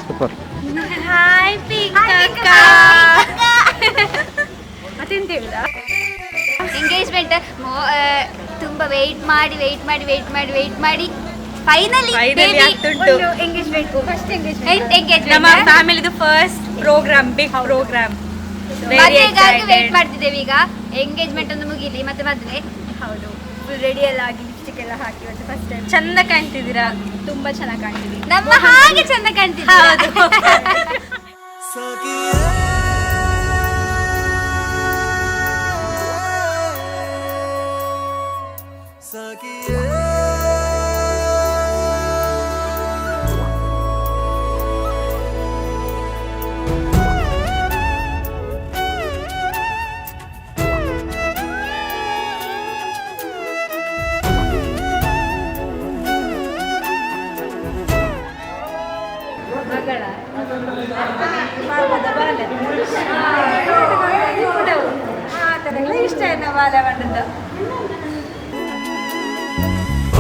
Super. Hi pink. ಮತ್ತೆಂತ ಹೇಳುದ? Engagement ತುಂಬಾ ವೆಯ್ಟ್ ಮಾಡಿ ಫೈನಲಿ ಎಂಗೇಜ್ಮೆಂಟ್. ಫಸ್ಟ್ ಎಂಗೇಜ್ಮೆಂಟ್ ನಮ್ಮ ಫ್ಯಾಮಿಲಿದು ಫಸ್ಟ್ ಪ್ರೋಗ್ರಾಮ್, ಬಿಗ್ ಪ್ರೋಗ್ರಾಮ್. ಮದುವೆಗಾಗಿ ವೇಟ್ ಮಾಡ್ತಿದ್ದೇವೆ. ಈಗ ಎಂಗೇಜ್ಮೆಂಟ್ ಒಂದು ಮುಗಿಲಿ ಮತ್ತೆ ಮದುವೆ. ಹೌದು, ಫುಲ್ ರೆಡಿ ಎಲ್ಲ ಆಗಿ ಲಿಪ್ಸ್ಟಿಕ್ ಎಲ್ಲ ಹಾಕಿ ಇವತ್ತು ಫಸ್ಟ್ ಟೈಮ್. ಚಂದ ಕಾಣ್ತಿದ್ದೀರಾ, ತುಂಬಾ ಚೆನ್ನಾಗಿ ಕಾಣ್ತಿದ್ದೀವಿ. ನಮ್ಮ ಹಾಗೆ ಚಂದ ಕಾಣ್ತಿದ್ದೀರಾ.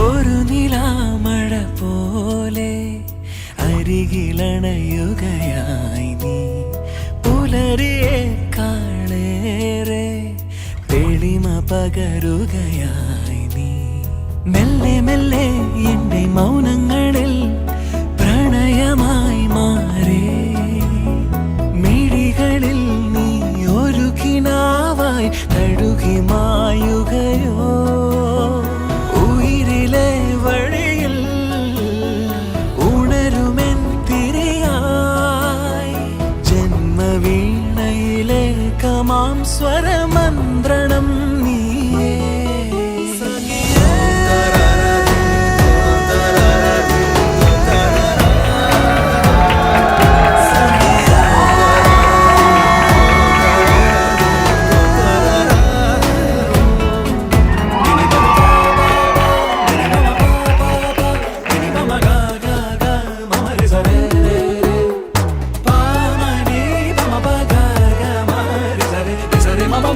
ഒരു നിലാമഴ പോലെ അരികിലണയുകയായി നീ, പുലരിയേക്കാളേറെ തെളിമ പകരുകയായി നീ. മെല്ലെ മെല്ലെ എന്റെ മൗനങ്ങളിൽ പ്രണയമായി മാറി, മിഴികളിൽ നീ ഒരു കിനാവായി തഴുകി മായുകയോ. ഉയിരിലെ വഴിയിൽ ഉണരുമെൻ തിരിയായി, ജന്മവീണയിലെ കമാം സ്വരമന്ത്രണം നീയേ. Mama,